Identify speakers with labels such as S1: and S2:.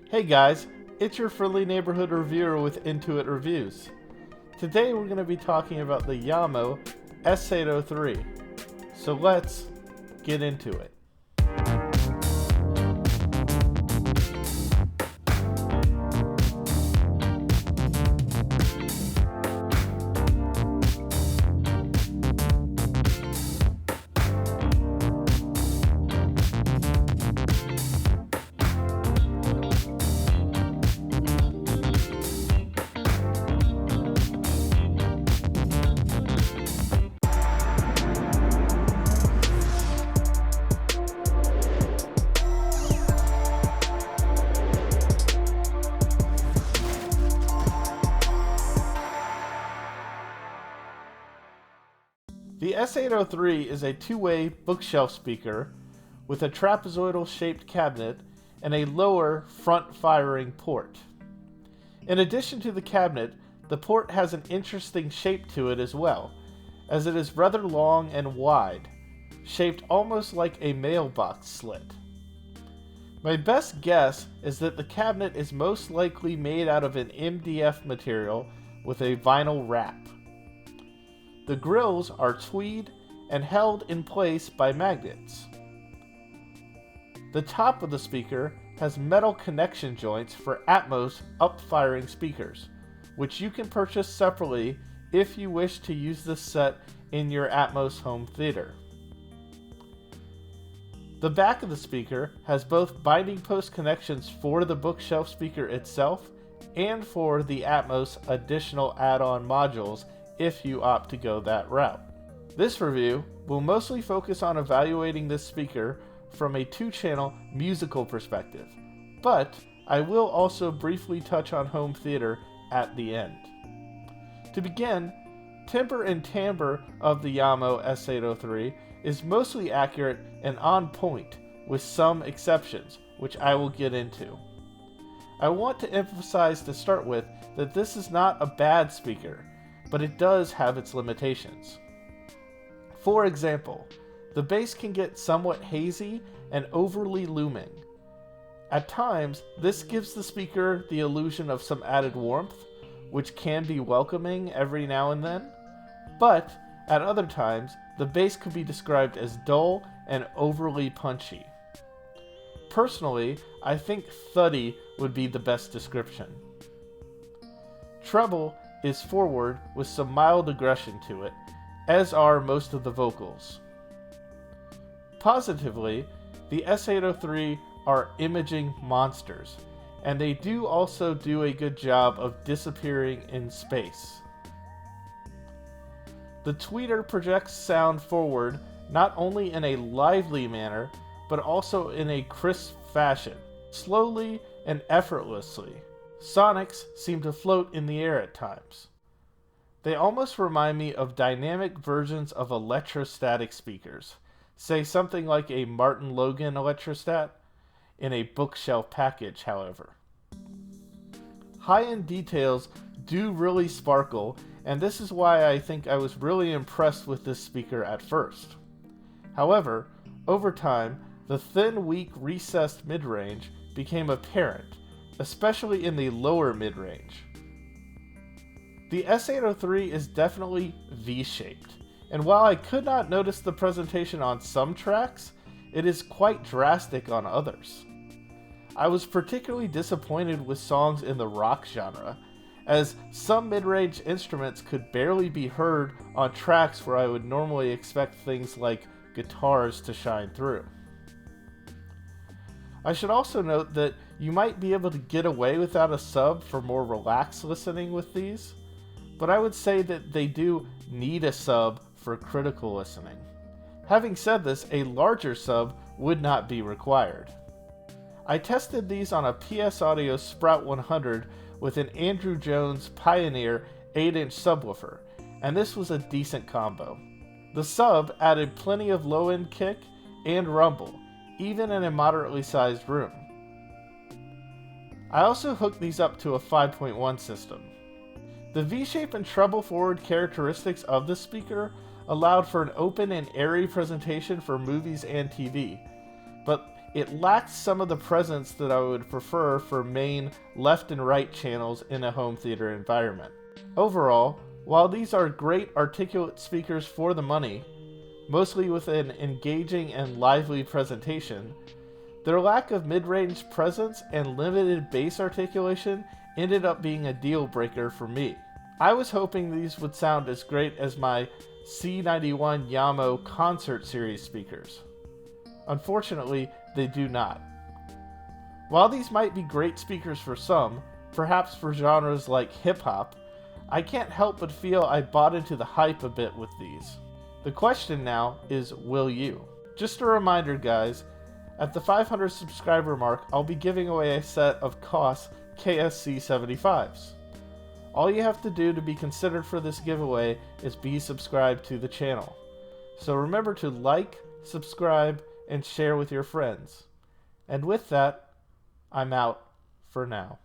S1: Hey guys, it's your friendly neighborhood reviewer with inToit Reviews. Today we're going to be talking about the Jamo S803. So let's get into it. The S803 is a two-way bookshelf speaker with a trapezoidal-shaped cabinet and a lower front-firing port. In addition to the cabinet, the port has an interesting shape to it as well, as it is rather long and wide, shaped almost like a mailbox slit. My best guess is that the cabinet is most likely made out of an MDF material with a vinyl wrap. The grills are tweed and held in place by magnets. The top of the speaker has metal connection joints for Atmos up-firing speakers, which you can purchase separately if you wish to use this set in your Atmos home theater. The back of the speaker has both binding post connections for the bookshelf speaker itself and for the Atmos additional add-on modules if you opt to go that route. This review will mostly focus on evaluating this speaker from a two-channel musical perspective, but I will also briefly touch on home theater at the end. To begin, timbre and timbre of the Jamo S803 is mostly accurate and on point, with some exceptions, which I will get into. I want to emphasize to start with that this is not a bad speaker, but it does have its limitations. For example, the bass can get somewhat hazy and overly looming. At times, this gives the speaker the illusion of some added warmth, which can be welcoming every now and then, but at other times, the bass could be described as dull and overly punchy. Personally, I think thuddy would be the best description. Treble is forward with some mild aggression to it, as are most of the vocals. Positively, the S803 are imaging monsters, and they do also do a good job of disappearing in space. The tweeter projects sound forward not only in a lively manner, but also in a crisp fashion, slowly and effortlessly. Sonics seem to float in the air at times. They almost remind me of dynamic versions of electrostatic speakers, say something like a Martin Logan electrostat, in a bookshelf package, however. High-end details do really sparkle, and this is why I think I was really impressed with this speaker at first. However, over time, the thin, weak, recessed mid-range became apparent, especially in the lower mid-range. The S803 is definitely V-shaped, and while I could not notice the presentation on some tracks, it is quite drastic on others. I was particularly disappointed with songs in the rock genre, as some mid-range instruments could barely be heard on tracks where I would normally expect things like guitars to shine through. I should also note that you might be able to get away without a sub for more relaxed listening with these, but I would say that they do need a sub for critical listening. Having said this, a larger sub would not be required. I tested these on a PS Audio Sprout 100 with an Andrew Jones Pioneer 8-inch subwoofer, and this was a decent combo. The sub added plenty of low-end kick and rumble, even in a moderately sized room. I also hooked these up to a 5.1 system. The V-shape and treble forward characteristics of the speaker allowed for an open and airy presentation for movies and TV, but it lacks some of the presence that I would prefer for main left and right channels in a home theater environment. Overall, while these are great articulate speakers for the money, mostly with an engaging and lively presentation, their lack of mid-range presence and limited bass articulation ended up being a deal breaker for me. I was hoping these would sound as great as my C91 Jamo concert series speakers. Unfortunately, they do not. While these might be great speakers for some, perhaps for genres like hip-hop, I can't help but feel I bought into the hype a bit with these. The question now is, will you? Just a reminder, guys, at the 500 subscriber mark, I'll be giving away a set of COS KSC75s. All you have to do to be considered for this giveaway is be subscribed to the channel. So remember to like, subscribe, and share with your friends. And with that, I'm out for now.